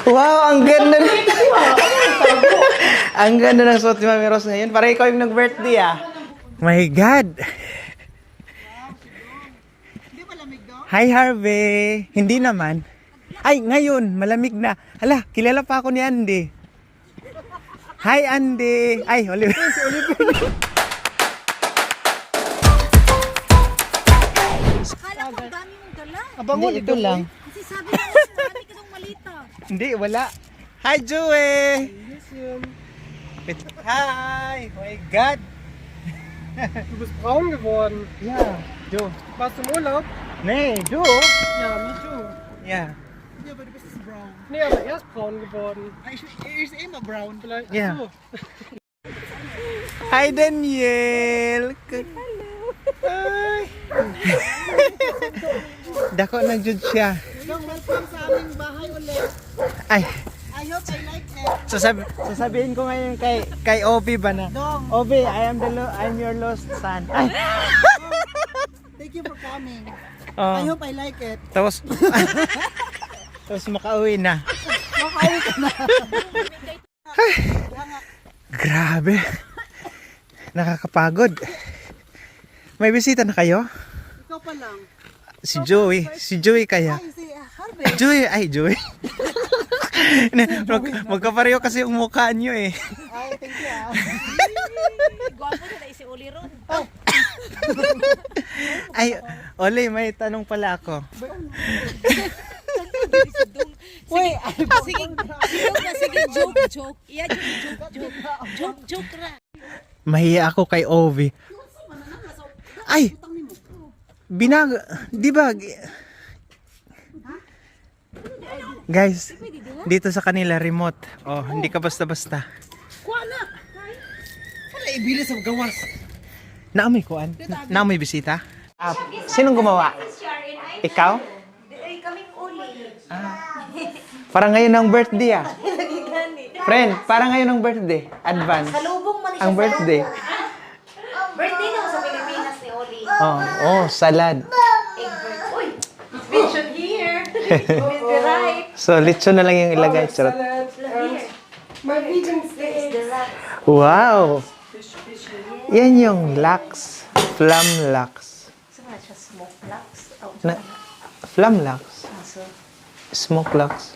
Wow, ang ganda. Ang ganda ng suot ni Mami Rose ngayon. Para ikaw yung nag-birthday ah. My God. Hi Harvey. Hindi naman. Ay, ngayon, malamig na. Hala, kilala pa ako ni Andy. Hi Andy. Ay, Oliver. Akala ko ang dami mong dala. Hindi, ito lang. Kasi sabi mo, marami ka ng malita. Hindi, wala. Hi Joey. Hi. Oh my God. Du bist braun geworden. Yeah, Joe. Warst du im Urlaub? Nee, Joe. Ja, me too. Yeah. Ja, aber du bist jetzt braun. Nee, aber er ist braun geworden. Er ist immer braun. Vielleicht. Ja. Ach so. Hi Daniel. Hi. Dako ng jud siya. Dong, welcome sa aming bahay ulit. Ay, I hope I like it. sasabihin ko ngayon kay Obi ba na? Dong, Obi, I'm your lost son. Ay. thank you for coming. Oh, I hope I like it. tapos tapos makauwi na. Makain ka na. Grabe. Nakakapagod. May bisita na kayo? Ikaw pa lang. Si Joey. Si Joey kaya. Ay, si Harvey. Joey. Ay, Joey. Magkapareho kasi yung mukha nyo eh. Ay, thank you ah. Gwapo na si Uli ron. Ay, Oli, may tanong pala ako. Wait, Sige, joke. Iya, joke ra. Mahiya ako kay Ovi. Ay! Di ba? Guys, dito sa kanila remote. Oh, hindi ka basta-basta. kuha na. Wala ibili sa gawas. Naamoy kuan? Naamoy bisita? Sinong gumawa? Ikaw? Kaming uli. Parang ngayon ang birthday ah. Friend, parang ngayon ang birthday. Advance. Salubong man Ang birthday. Birthday na sa Pilipinas ni Oli. Oh, salad. Uy, mention here. Will be right. So, lechon na lang yung ilagay. Charot. My vegan steak. Wow! Yan yung lax. Flam lax. Saan siya smoke blocks? Flam lax. Smoke lax.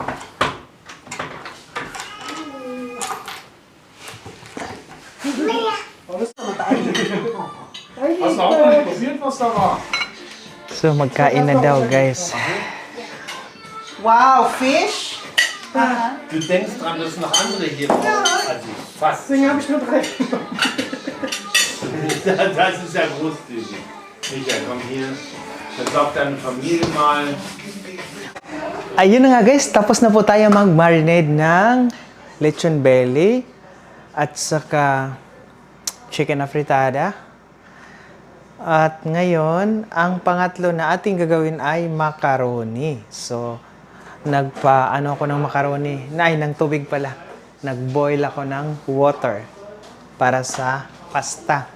Hast du auch noch nicht probiert, was da war? So, magkain na daw, guys. Wow, fish? Du denkst dran, dass noch andere hier brauchen. Also fast. Deswegen habe ich nur 3. Das ist ja großzügig. Micha, komm hier. Versorg deine Familie mal. Ayun na nga, guys. Tapos na po tayo mag-marinade ng lechon belly at saka chicken afritada. At ngayon, ang pangatlo na ating gagawin ay macaroni. So, nagpa-ano ako ng macaroni. Ng tubig pala. Nag-boil ako ng water para sa pasta.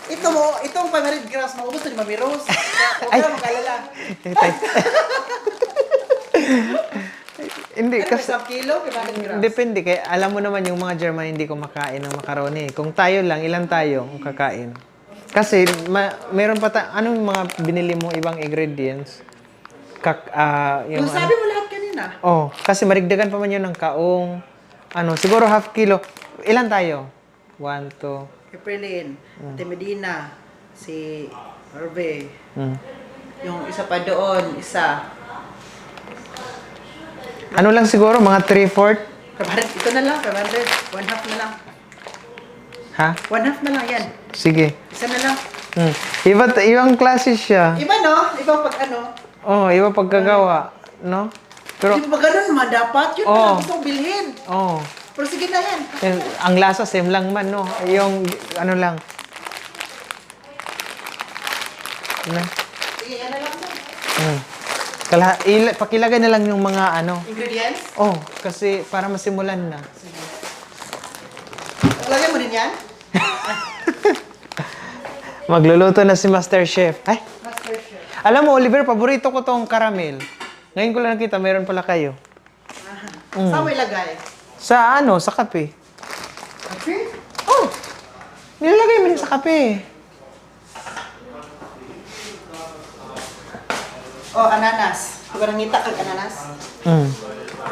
Itong 500 grams, maubos na ni Mami Rose. Huwag ka mag-alala. Hindi, Ano ba, kasi... 1 kilo? 500 grams? Depende. Kaya alam mo naman yung mga German hindi ko makain ng macaroni. Kung tayo lang, ilan tayo ang kakain? Kasi meron pa anong mga binili mong ibang ingredients? Yung Sabi mo lahat kanina. Oh, kasi marigdagan pa man yun ng kaong siguro half kilo. Ilan tayo? 1, 2. Aprilin, Ate Medina, si Harvey, Mm. yung isa pa doon, isa. Ano lang siguro mga 3/4? Ito na lang, 500. 1/2 na lang. Ha? 1/2 na lang yan. Sige. Isa na lang. Ibang klase siya. Iba no? Ibang pag ano? Oh, iba pagkagawa, no? Pero Hindi ba ganun naman dapat? Yun Oh. na gusto kong bilhin. oh, Pero sige na yan. ang lasa same lang man, no? Yung ano lang. Ano? Sige, yan na lang mo. Pakilagay na lang yung mga Ingredients? Oh, kasi para masimulan na. Lagyan mo din yan? Magluluto na si Master Chef. Ay, Master Chef. alam mo, Oliver, paborito ko tong caramel. Ngayon ko lang nakita, meron pala kayo. Saan mo ilagay? Sa ano, sa kape. Okay. Oh! Nilalagay mo rin sa kape. Oh, ananas. Huwag ka nangita kag ananas. Mm.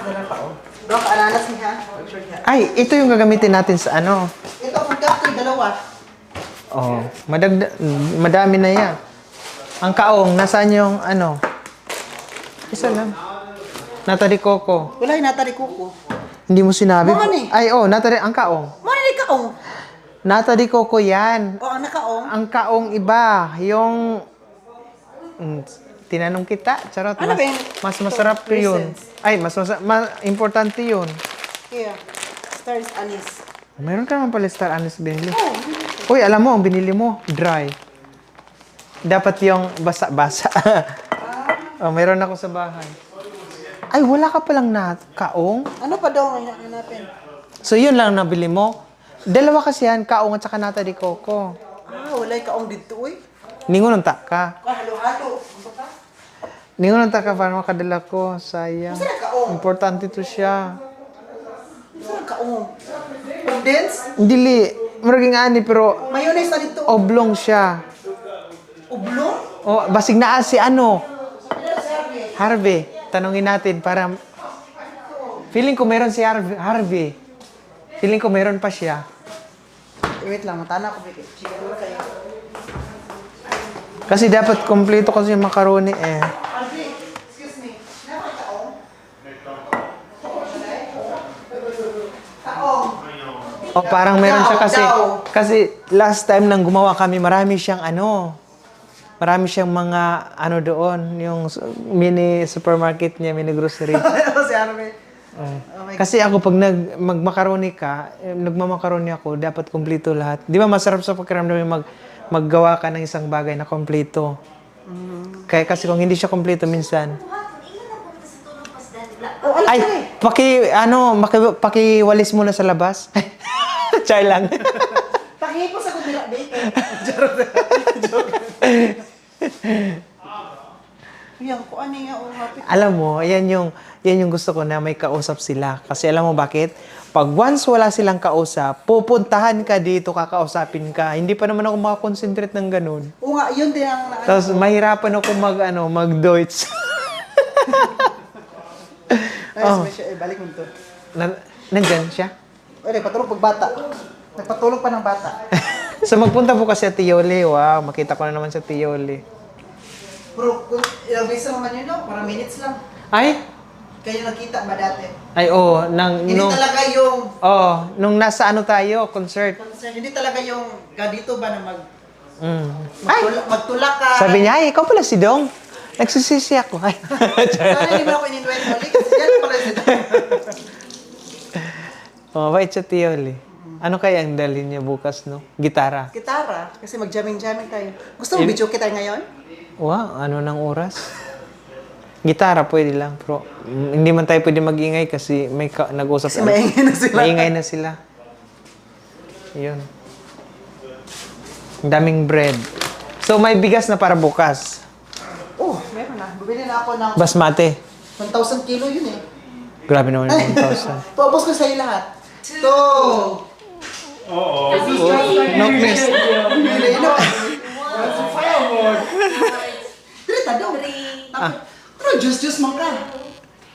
Ganun pa, oh. Bro, ka ananas niya. Sure niya. Ay, ito yung gagamitin natin sa ano. Ito, magkakto yung dalawa. Oh, madami na yan. Ang kaong, nasaan yung ano? Isa lang. Nata de coco. Wala yung natari kuko. Hindi mo sinabi. Mga ni. Ay, oh, nata de, ang kaong. Muna ni kaong. Nata de coco yan. Oh, ang nakaong. Ang kaong iba, yung... tinanong kita, charot. Ano ba yung- mas masarap to yun. Raisins. Ay, importante yun. Here. Stars anis. Meron ka naman pala star anise binili. Uy, alam mo, ang binili mo, dry. Dapat yung basa-basa. Oh, meron ako sa bahay. Ay, wala ka palang na kaong. Ano pa daw ang hanapin? So, yun lang nabili mo. Dalawa kasi yan, kaong at saka nata de coco. Ah, wala yung kaong dito, uy. Ningon ng taka. Halo-halo. Ano ba? Ningon ng taka para makadala ko. Sayang. Saan ang kaong? Importante to siya. Saan ang kaong? Condensed? Dili. Maraging ani, pero Mayonnaise na dito. oblong siya. Ublong? O, basig na si ano? Harvey. Tanungin natin para... Feeling ko meron si Harvey. Feeling ko meron pa siya. Wait lang, matana ko. Siguro kayo. Kasi dapat kompleto kasi yung macaroni eh. Alfie, excuse me. Napa yung kaong? Kaong. O parang meron siya kasi... Daw. Kasi last time nang gumawa kami, marami siyang ano... Marami siyang mga ano doon, yung mini supermarket niya, mini grocery. Si Arme. Oh my Kasi ako pag magmakaroni ka, nagmamakaroni ako, dapat kumpleto lahat. Di ba masarap sa pakiramdam yung maggawa ka ng isang bagay na kumpleto. Kaya kasi kung hindi siya kumpleto minsan, Oh, alam ay, ko eh. pakiwalis muna sa labas. Char lang. Pakipo sa kundila, bacon. Yan ko, ano nga, oh, happy. Alam mo, yan yung gusto ko na may kausap sila. Kasi alam mo bakit? Pag once wala silang kausap, pupuntahan ka dito, kakausapin ka. Hindi pa naman ako makakonsentrate ng ganun. Oo nga, yun din ang Tapos mahirapan ako mag-Deutsch. Ay, siya, balik mo to. Nandyan siya. Ay, patulog pag bata. Nagpatulog pa ng bata. So magpunta po kasi sa Tiyoli. Wow, makita ko na naman sa Tiyoli. Bro, kung ilang beses naman yun, no? Parang minutes lang. Ay? Kayo nakita ba dati? Ay, oo. Hindi talaga yung... Nung nasa ano tayo, concert. Hindi talaga yung ganito ba na Ay! magtulak ka. Sabi niya, ay, ikaw pala si Dong. Nagsisisi ako. Ay. Sana hindi mo ako in-invite ulit kasi yan pala si Dong. Bait siya Tiyoli. Ano kaya ang dalhin niya bukas, no? Gitara. Gitara, kasi mag-jamming-jamming tayo. Gusto mo video kita ngayon? Wow, ano ng oras? Gitara, pwede lang. Pero hindi man tayo pwede mag-ingay kasi may nag-usap. Kasi maingay na sila. Maingay na sila. Yun. Ang daming bread. So, may bigas na para bukas. Oh, meron na. Bumili na ako ng Basmati. 1,000 kilo yun eh. Grabe naman yung 1,000. Paubos ko sa'yo lahat. Ito! No, please. Bumili na. Trita daw. Pero juice man ka.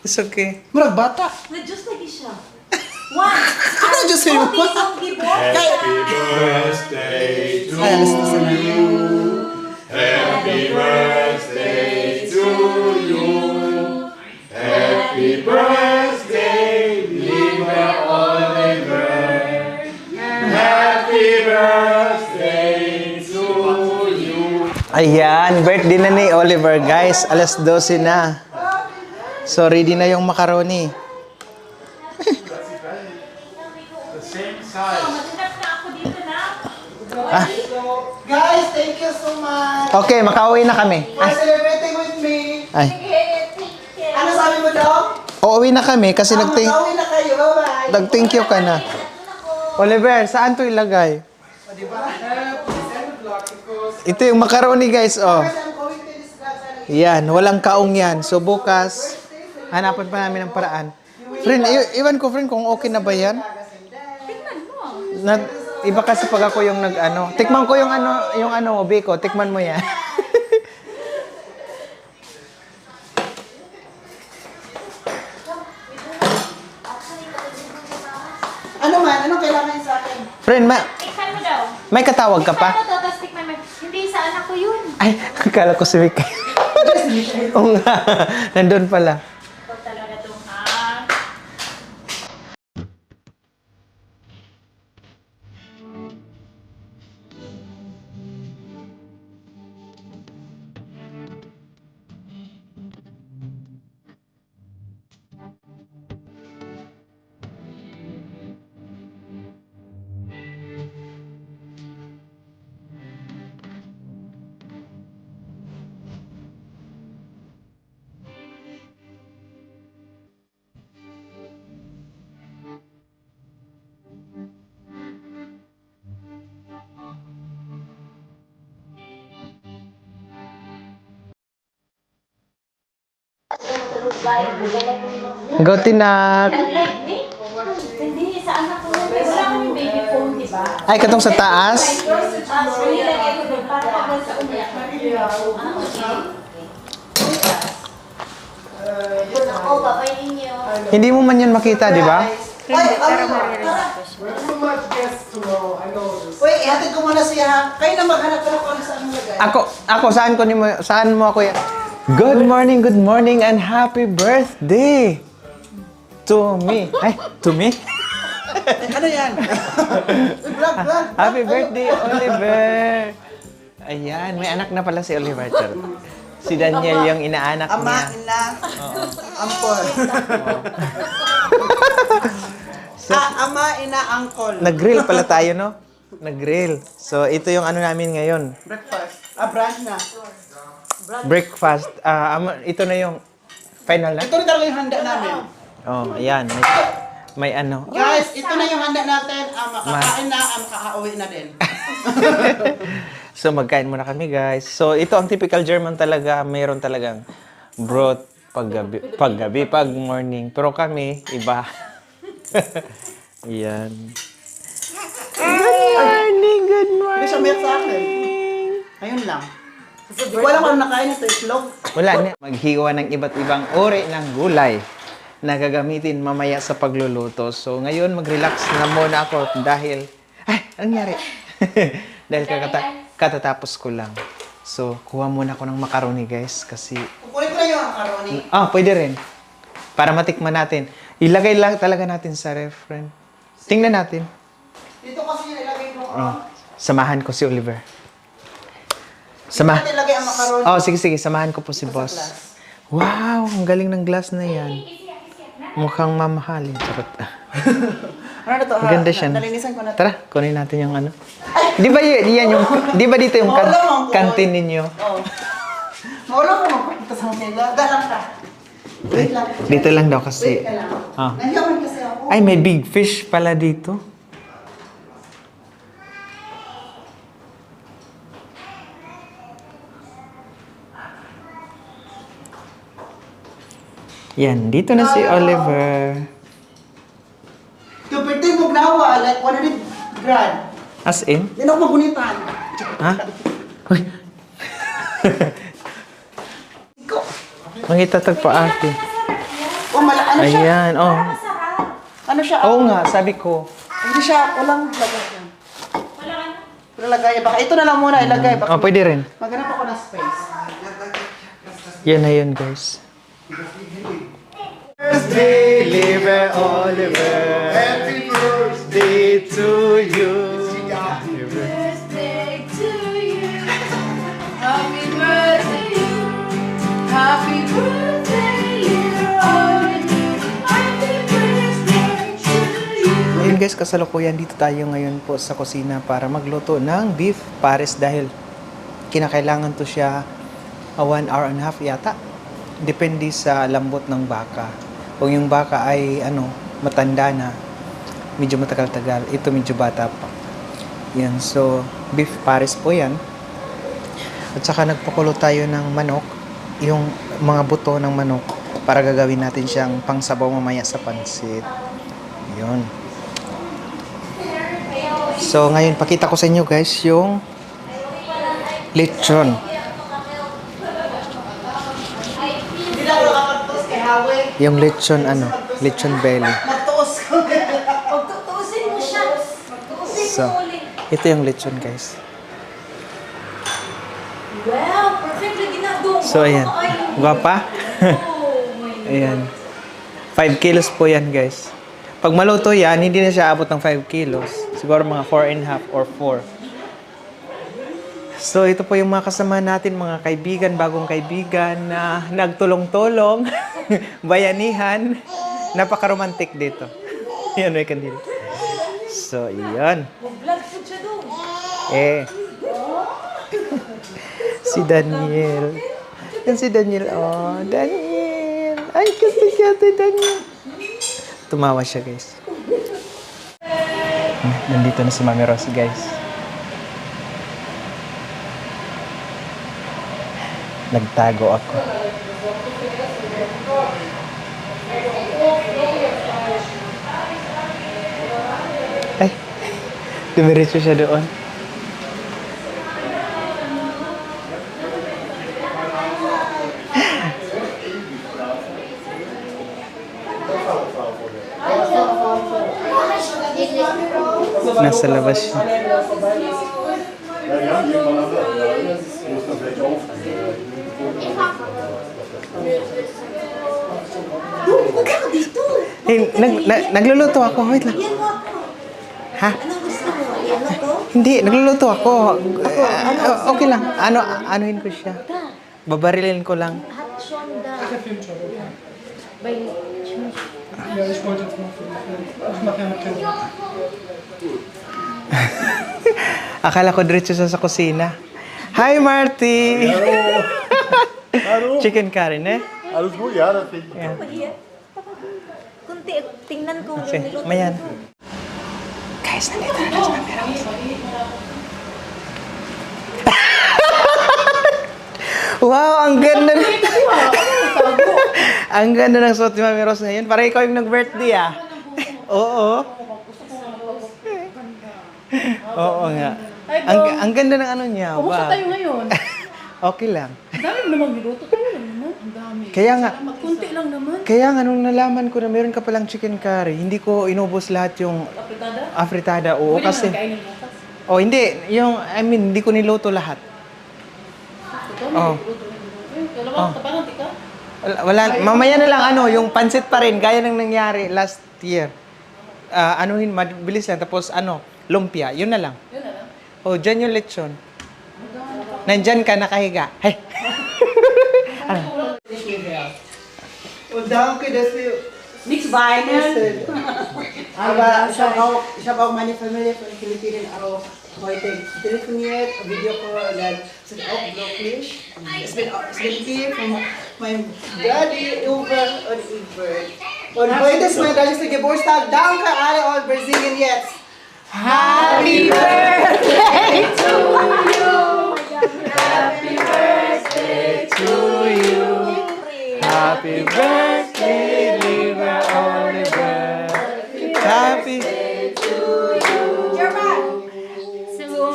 It's okay. Murag bata. Na-juice lagi siya. One. Ano juice mo? Puti yung gibon. Happy birthday to Ay, alas na sila. Happy birthday to you. Happy birthday, lieber Oliver. Happy birthday to you. Ayan, birthday na ni Oliver, guys. Alas 12 na. So, ready na yung macaroni. The same size. Matinap na ako dito na. Guys, thank you so much Okay, makauwi na kami. for celebrating with me. Ay, Ano sabi mo daw? uuwi na kami kasi Mag-uwi na kayo. Bye-bye. nag-thank you ka na. Oliver, saan to ilagay? O, diba? Ito yung macaroni, guys. Oh. Kasi I'm going to this class. Yan, walang kaong yan. So, bukas, hanapan pa namin ng paraan. Friend, iwan ko friend kung okay na ba yan. Tingnan mo. Iba kasi pag ako yung nag-ano. Tikman ko yung ano, Biko. Tikman mo yan. Ano man? Anong kailangan sa akin? Friend, Tikman mo daw. may katawag ka pa? Tikman mo daw, tapos tikman mo. Hindi, sa anak ko yun. Ay, akala ko si Vic. Oo nga. Nandun pala. Ikaw talaga itong ha. Go, Tinak. Hindi, sa anak ko yun. Wala kami baby phone, di ba? Ay, katong sa taas. Nilagay ko doon para kapag sa umiyak. Ako, babay ninyo. Hindi mo man yan makita, di ba? Too much guests tomorrow. I know this. Uy, ihatid ko muna siya ha. Kayo na maghanap ko kung saan mo lagay. Ako, saan mo ako yan? Good morning, and happy birthday to me. Ay, to me? Ano yan? Vlog. Happy birthday, Oliver! Ayan, may anak na pala si Oliver. Charot. Si Daniel yung inaanak Ama, niya. ina, ampol. Ama, ina, angkol. Nag-grill pala tayo, no? Nag-grill. So, ito yung ano namin ngayon. Breakfast. Brunch na. Breakfast. Ito na yung final na. Ito rin talaga yung handa namin. Oh, ayan. May ano. Guys, ito na yung handa natin. Makakain na, makakauwi na din. So, magkain muna kami, guys. So, ito ang typical German talaga. Mayroon talagang broth paggabi, pag morning. Pero kami, iba. Ayan. Good morning. Hindi siya mayat sa akin. Ayun lang. Hindi ko alam kung ano nakain ito, itlog. Wala na. Maghiwa ng iba't ibang uri ng gulay na gagamitin mamaya sa pagluluto. So, ngayon mag-relax na muna ako dahil... Ay, anong nangyari? Dahil katatapos ko lang. So, kuha muna ako ng macaroni, guys. Kasi... Kukunin ko na yung macaroni. pwede rin. Para matikman natin. Ilagay lang talaga natin sa ref, friend. Tingnan natin. Dito kasi yung ilagay ko. Samahan ko si Oliver. Dito natin ilagay ang macaroni. Sige. Samahan ko po si boss. Wow, ang galing ng glass na yan. Mukhang mamahalin. Charot. Ano na to? Maganda siya. Nalinisan ko na to. Tara, kunin natin yung ano. Di ba dito yung kantin ninyo? Oo. Wala ko magpunta sa kanila. Dalang ka. Wait lang. Dito lang daw kasi. Wait ka lang. Ah. Nandiyaman kasi ako. Ay, may big fish pala dito. Yan, dito na si Oliver. Yung birthday mo gnawa, like 100 grand. As in? Hindi na ako magunitan. Ha? Uy. Ikaw. Mangitatag pa ate. Oh, ano siya? Ayan, oh. Ano siya? Oo nga, sabi ko. Hindi siya, walang lagay yan. Wala ka na. Walang lagay. Baka ito na lang muna ilagay. Baka Pwede rin. maghanap ako ng space. Yan na yun, guys. Birthday, Oliver, Oliver. Happy birthday to you. Birthday to you. Happy birthday you. Happy birthday, dear Oliver. Happy birthday to you. Ayun guys, kasalukuyan dito tayo ngayon po sa kusina para magluto ng beef pares dahil kinakailangan to siya 1 hour and a half yata. Depende sa lambot ng baka. Kung yung baka ay matanda na, medyo matagal-tagal. Ito medyo bata pa. Yan, so beef pares po yan. At saka nagpakulo tayo ng manok, yung mga buto ng manok para gagawin natin siyang pangsabaw mamaya sa pansit. Yun. So, ngayon, pakita ko sa inyo guys yung lechon. Hindi na ako nakapagtos kay Hawe. Yung lechon, lechon belly. Magtuos ko. Tutusin mo siya. Tutusin So, mo ulit. ito yung lechon guys. Wow, perfectly ginagawa. So, ayan. Guwapa? Ayan. 5 kilos po yan guys. Pag maluto yan, hindi na siya abot ng 5 kilos. Siguro mga 4.5 or 4. So, ito po yung mga kasama natin, mga kaibigan, bagong kaibigan na nagtulong-tulong, bayanihan. Napaka-romantic dito. Yan, may kandila. So, iyan. Vlog po siya doon. Si Daniel. Yan si Daniel. Oh, Daniel. Ay, kasi Daniel. Tumawa siya, guys. Nandito na si Mami Rose, guys. Nagtago ako. Ay, dumiretso siya doon. Nasa labas siya. Huwag ka dito. Nagluluto ako. Wait lang. Yan mo ako. Ha? Anong gusto mo? Yan ako? Hindi, nagluluto ako. Okay lang. Anuhin ko siya. Babarilin ko lang. Hot shonda. By Akala ko diretso siya sa kusina. Hi, Marty! Hallo. Chicken curry, ne? Alles gut? Ja, das finde ich. Mahiya. Kunti, tingnan ko Okay, yung niluto. mayan. Guys, nandito na sa camera. Wow, ang ganda na. Ang ganda ng suot ni Mami Rose ngayon. Para ikaw yung nag-birthday, ah. Oo. Oo nga. Ang ganda ng ano niya. Kumusta Wow. tayo ngayon? Okay lang. Ang dami namang niluto tayo lang naman. Ang dami. Kaya nga, Kunti lang naman. Kaya nga, nung nalaman ko na meron ka palang chicken curry, hindi ko inubos lahat yung Apritada? afritada. Oo, Pwede kasi... naman kainin bukas. Oh, hindi. Hindi ko niluto lahat. Ito, Oh. niluto rin. Kailangan tabangan, tika. Wala, mamaya na lang yung pansit pa rin, gaya ng nangyari last year. Anuhin, mabilis lang. Tapos lumpia, yun na lang. Yun na lang. Oh, dyan yung lechon. Nandyan ka, nakahiga. Hey! Und danke, dass wir Nichts weinen. Aber ich habe auch meine Familie von Philippinen auch heute telefoniert, Videocall, und dann sind auch glücklich. Es wird viel von meinem Daddy, Uwe und Ingrid. Und heute ist mein 30. Geburtstag. Danke alle und wir singen jetzt. Happy birthday to you. Happy birthday to you. Happy birthday, dear Oliver. Happy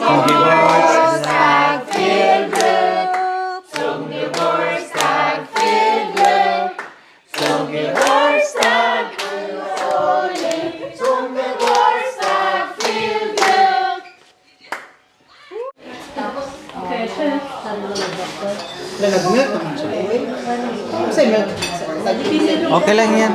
Geburtstag viel Glück. Zum Geburtstag viel Glück. Zum Geburtstag, Oli. Zum Geburtstag viel Glück. Okay, chef. Nag-milk naman siya. Kasi milk. Okay lang yan.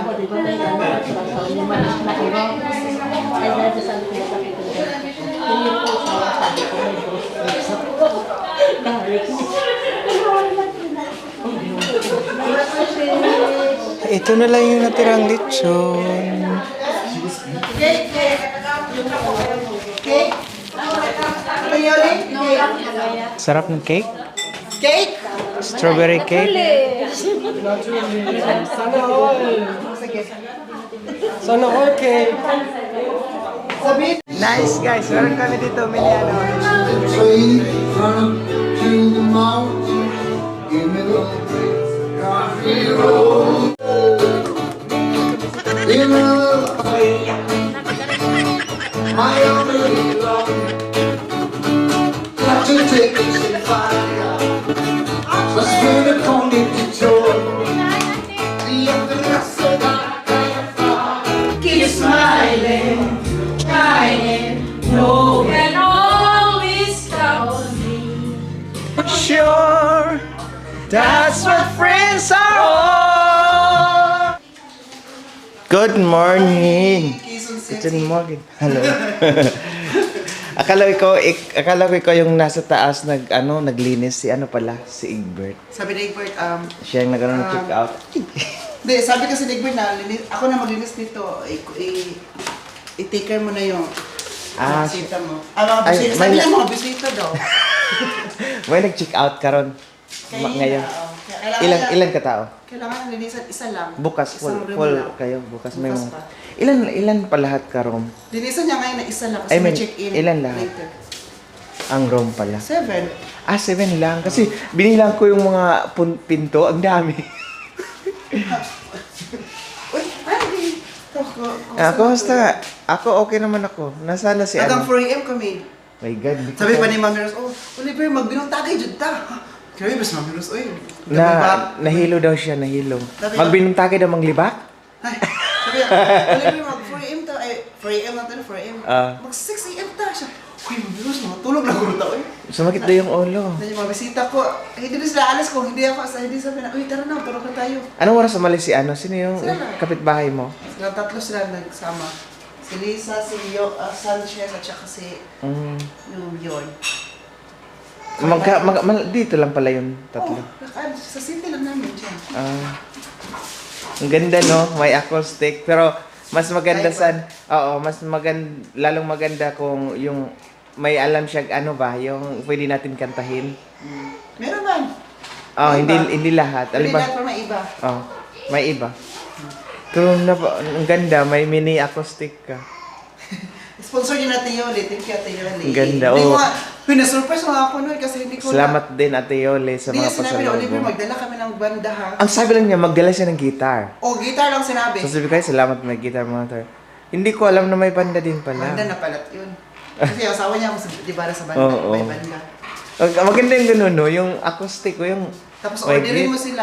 Ito na lang yung natirang lechon. Cake. Ano yun? Sarap ng cake. Cake? Strawberry cake. Sana all cake. Sabi. Nice guys, meron kami dito Miliano. Tree from to the mountain, give me the coffee road. in another place. My only love, got to take this and find out. Just when the pony to joy, the other said Keep smiling, shining, no can always count on me. Sure, that's what friends are all. Good morning. Good morning. Hello. akala ko ikaw yung nasa taas naglinis si si Egbert. Sabi ni Egbert, Siya yung check out. hindi, sabi kasi ni Egbert na, ako na maglinis dito, i-take care mo na yung Ah, bisita mo. Mga ay, bisita, sabi niya mga bisita daw. May nag-check out karon ngayon. Ilan ka tao? Kailangan linisan, isa lang. Bukas Isang room full lang. kayo. Bukas may Bukas mga. pa. Ilan pa lahat ka room? Linisan niya ngayon na isa lang kasi I mean, may check-in ilan lahat? later. Ang room pala. 7. 7 lang. Kasi binilang ko yung mga pinto. Ang dami. Uy, ay, Kumusta? Ako okay naman ako. Nasana si Hanggang 4 ano. a.m. kami. My God. Sabi pa ni Mami Rose, Oliver, magbinong tagay dyan ta. Grabe, mas Mami Rose, uy. Nahilo daw siya, nahilo. Sabi- Magbinungtake daw manglibak? Ay, sabi niya, Oliver, mag 4 a.m. ta. Ay, 4 a.m. na tayo, 4 a.m. Mag 6 a.m. ta siya. Uy, Mami Rose, matulog na ko ta, uy. Sumakit daw yung ulo. Dahil yung mga bisita ko, hindi na sila alas ko, hindi ako, hindi sabi na, uy, tara na, tulog na tayo. Anong oras umalis si ano? Sino yung Sila lang. kapitbahay mo? Sila tatlo sila nagsama. Si Lisa, si Sanchez, at saka si yung Yon. Dito lang pala yung tatlo. Sa city lang namin dyan. Ang ganda no, may acoustic pero mas maganda lalong maganda kung yung may alam siya yung pwede natin kantahin. Meron man. Hindi lahat. Hindi Alba? lahat pero may iba. May iba. Pero ang ganda, may mini acoustic ka. Sponsor din natin yun, thank you Ate Yoli. Ang ganda, Hindi oh. ko pinasurprise mo ako nun kasi hindi ko Salamat din Ate Yole sa Hindi mga niya sinabi na, Oliver, pasalubong. magdala kami ng banda ha. Ang sabi lang niya, magdala siya ng guitar. Gitar lang sinabi. So sabi ko, salamat may guitar mga tar. Hindi ko alam na may banda din pala. Banda na palat yun. Kasi yung asawa niya, di ba sa banda, Oo. may banda. Maganda yung ganun, no? Yung acoustic ko, yung... Tapos may orderin git- mo sila,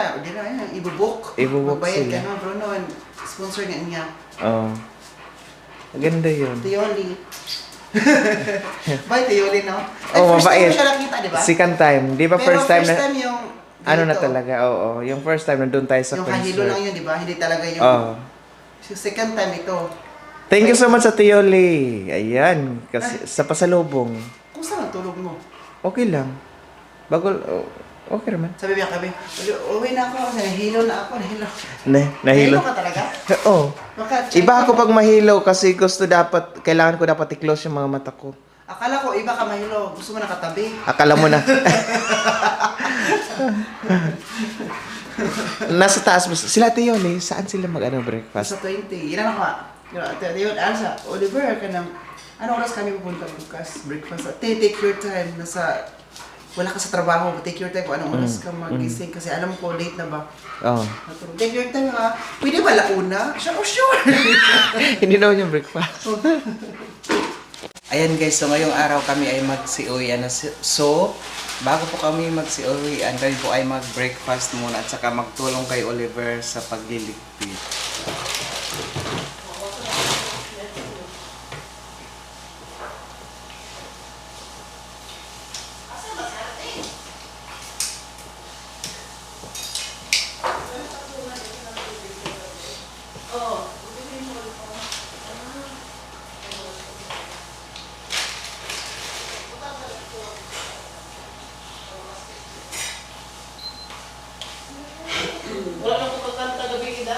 ibubuk. Ibubuk Magbayad sila. ka no, Bruno, and sponsor nga niya. Oo. Maganda yun. Tiyoli. Bye, Tiyoli, no? Oh, First time mabait. mo siya nakita, di ba? Second time. Di ba Pero first time na... yung Ano na dito, talaga, oo. Yung first time nandun tayo sa Yung kahilo lang concert. yun, di ba? Hindi talaga yung... Oo. So, second time ito. Thank you so much sa Tiyoli. Ayan. Kasi, sa pasalubong. Kumusta ang tulog mo? Okay lang. Okay naman. Sabi niya kami, uwi na ako, nahilo na ako, nahilo. Nahilo. ka talaga? Oo. Iba ako pag mahilo kasi kailangan ko dapat i-close yung mga mata ko. Akala ko, iba ka mahilo, gusto mo nakatabi. Akala mo na. Nasa taas mo. Sila Tiyoli, saan sila breakfast? Sa 20, ilan ako yun, Alsa, Oliver, ka ng, ano oras kami pupunta bukas? Breakfast. Take your time, wala ka sa trabaho, take your time kung anong oras ka magising kasi alam ko late na ba. Oo. Take your time ha. Pwede ba launa? Siya, sure. Hindi daw yung breakfast. Ayan guys, so ngayong araw kami ay magsiuwian na. So, bago po kami magsiuwian, kami po ay mag-breakfast muna at saka magtulong kay Oliver sa pagliligpit. Wala na ko pagkanta gabi ida.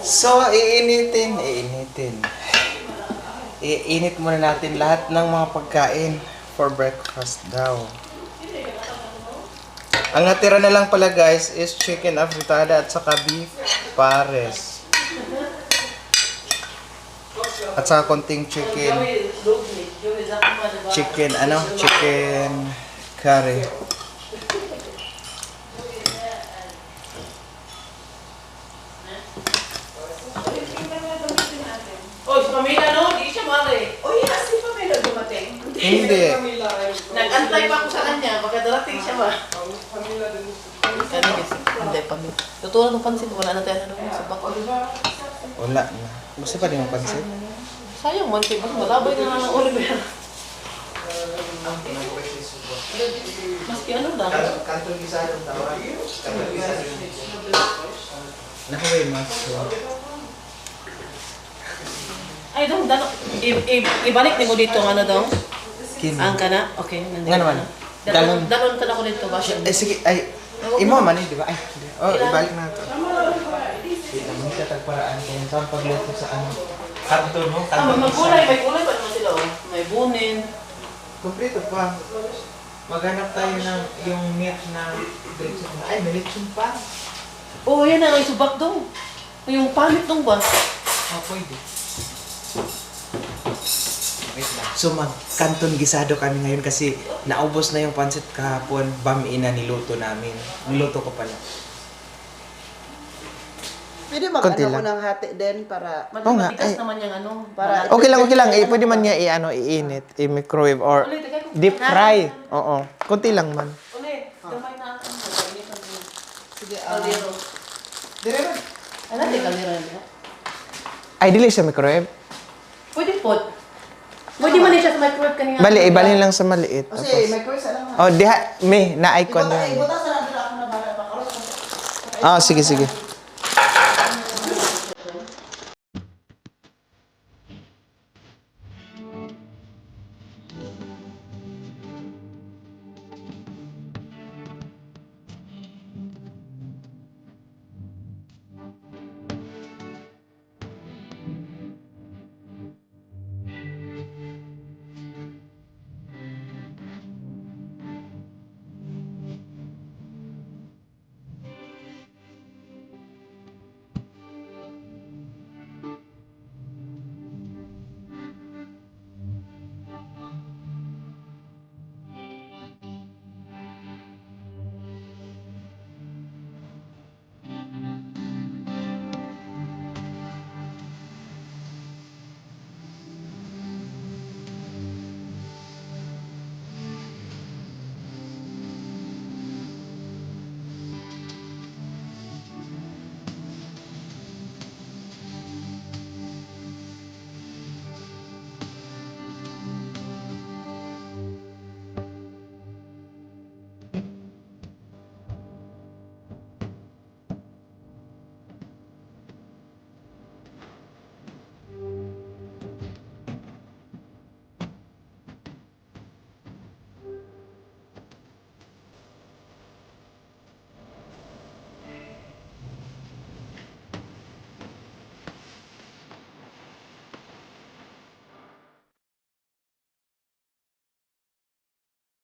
So, iinitin. Iinit muna natin lahat ng mga pagkain for breakfast daw. Ang natira na lang pala guys is chicken afritada at saka beef pares. At saka konting chicken curry. Oh, si Pamela, no? Di siya mali. Oh, yes, si Pamela dumating. Hindi. Nag-antay pa ako sa kanya, baka darating siya ba? Ano kasi? Hindi, Pamela. Totoo ng pansin, wala na tayo na sa bako. Wala na. Gusto pa din yung pansit? Sayang man, kaya mas malabay na ng Oliver. Maski ano lang. Kanto gisadong tawag. Nakaway mas. Ay, dong, ibalik ni mo dito ang ano dong? Kini. Ang ka na? Okay, nandito Nga naman. ka na. Dalon. Dalon ka na ko dito ba siya? Sige, ay. Imo man di ba? Ay, hindi. Oh, ibalik na ito. Wait, ang katagparaan kung saan pagluto sa ano. Kanto, no? May kulay pa naman sila oh. May bunin. Kompleto pa. Maghanap tayo ng yung meat na lechon. Ay, may lechon pa. Oh, yan na, may subak dong. Yung pamit dong ba? Pwede. Wait lang. So mag-kanton gisado kami ngayon kasi naubos na yung pancit kahapon. Bami na niluto namin. Niluto ko pala. Pwede Konti mag-ano lang. ko ng hati din para... Oo nga, Matigas eh. naman yung ano. Para- Okay lang. Pwede man niya i-init, i-microwave or deep fry. Oo. Kunti lang man. Ulit, gamay na ako. Sige, Kaldero. Dire man. Ano natin kaldero niya? Ay, dili sa microwave. Pwede po. Pwede man siya sa microwave kanina. Ibalin lang sa maliit. kasi Tapos, may choice alam mo. oh, diha, may na-icon na. Ibuta sa nandun ako na bakaros. Ah, sige.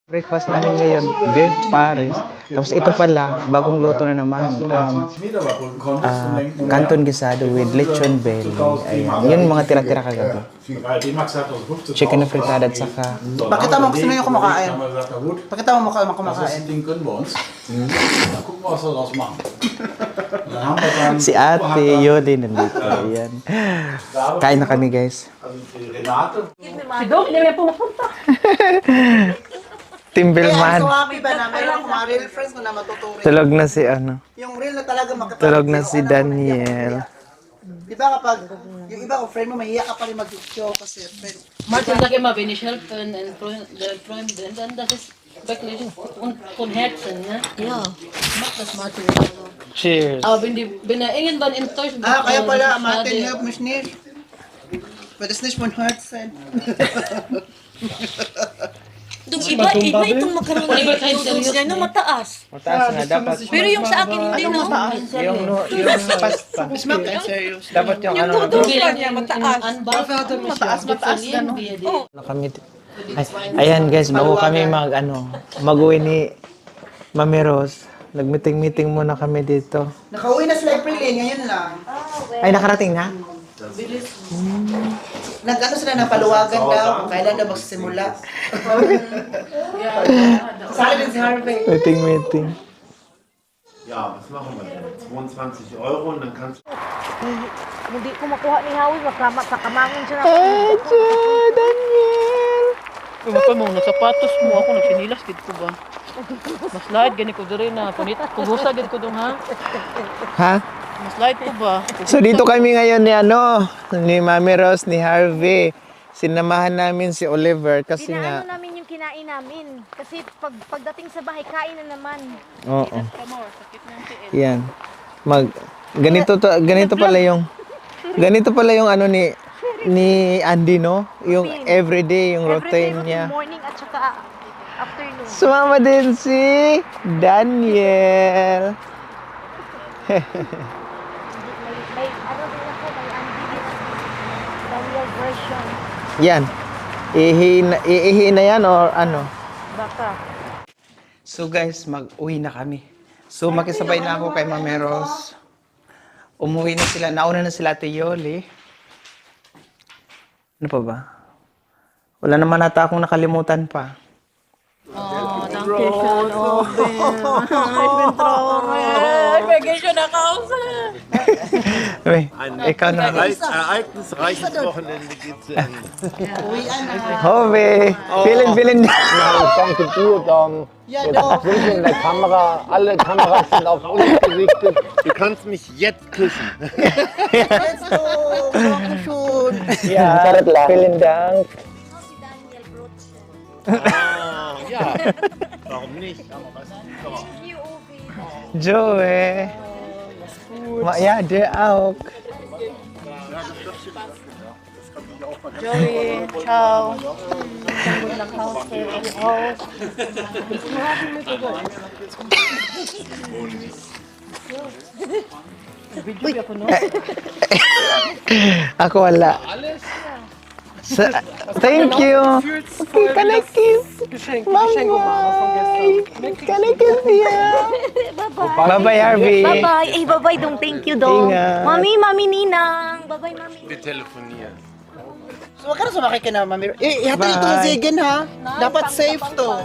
Breakfast namin ngayon, beef pares. Tapos ito pala, bagong luto na naman. Canton gisado with lechon belly. Ayan. Yun mga tira-tira kagabi. Chicken na fritada at saka... Pakita mo kung sino yung kumakain. Pakita mo mukha kumakain. Si ate, Yoli nandito. Ayan. Kain na kami guys. Si Dog, hindi may pumapunta. Timbilman. So happy ba na? Meron akong mga real friends ko na matuturing. Tulog na si ano. Yung real na talaga makapag... Tulog na si Daniel. Di ba kapag yung iba kong friend mo, mahiya ka pa rin mag-show kasi friend. Martin sagt immer, wenn ich helfen en Freund bin, dann das ist wirklich von Herzen, ne? Ja. Mach das, Martin. Cheers. Aber wenn er irgendwann enttäuscht wird, Kaya pala, schade. Martin, help mich nicht. Weil das nicht mein Herz sein. Itong iba itong makaroni. Noodles niya na mataas. Mataas nga dapat. Pero yung sa akin hindi no. Yung pasta. Dapat yung ano. Mataas, gano'n. Kami, ayan guys, bago kami mag-uwi ni Mami Rose. Nag-meeting muna kami dito. Nakauwi na sila April eh, ngayon lang. Ay, nakarating na? Nag-ano sila ng paluwagan daw, kung kailan daw magsisimula. Sali din si Harvey. Meeting. Ja, was machen wir denn? 22 € und dann kannst du... Hindi ko makuha ni Howie, maklama sa kamangon siya na. Daniel! Kumapa mo, nagsapatos mo ako, nagsinilas gid ko ba? Mas light gani ko diri na punit. Pugusa gid ko dong ha. Ha? Mas light ko ba? So dito kami ngayon ni Mami Rose, ni Harvey. Sinamahan namin si Oliver kasi nga... Pinaano namin yung kinain namin. Kasi pagdating sa bahay, kain na naman. Oo. Yan. Ganito pala yung ano ni Andy, no? Yung everyday, yung routine niya. Morning at saka afternoon. Sumama din si Daniel. May ano din ako, may unveiled Daniel version. Yan. Iihi na yan or ano? Baka. So guys, mag-uwi na kami. So makisabay na ako kay Mami Rose. Umuwi na sila. Nauna na sila Ate Yoli. Ano pa ba? Wala naman ata akong nakalimutan pa. Oh, thank you, Sean. Oh, Vacation na ka, Uy, ikaw na. Ereignisreiches Wochenende geht zu Ende. Hove, vielen Danke dir, Dom. Jetzt sind wir in der Kamera. Alle Kameras sind auf uns gerichtet. Du kannst mich jetzt küssen. Let's go! Dankeschön! Ja, vielen Dank. Si Daniel Brotchen. Ja, warum nicht? New Ovi. Joey. Ja, der auch. Joey, ciao. Ako wala. Thank you. Okay, can I kiss? Bye-bye. Can I kiss you? Bye-bye, Harvey. Bye-bye. Eh, bye-bye dong. Thank you dong. Ingat. Mami Ninang. Bye-bye, Mami. Wir telefonieren. So, wag ka na sumakay ka na, Mami. Ihatid ito na Zigan, ha? Dapat safe to.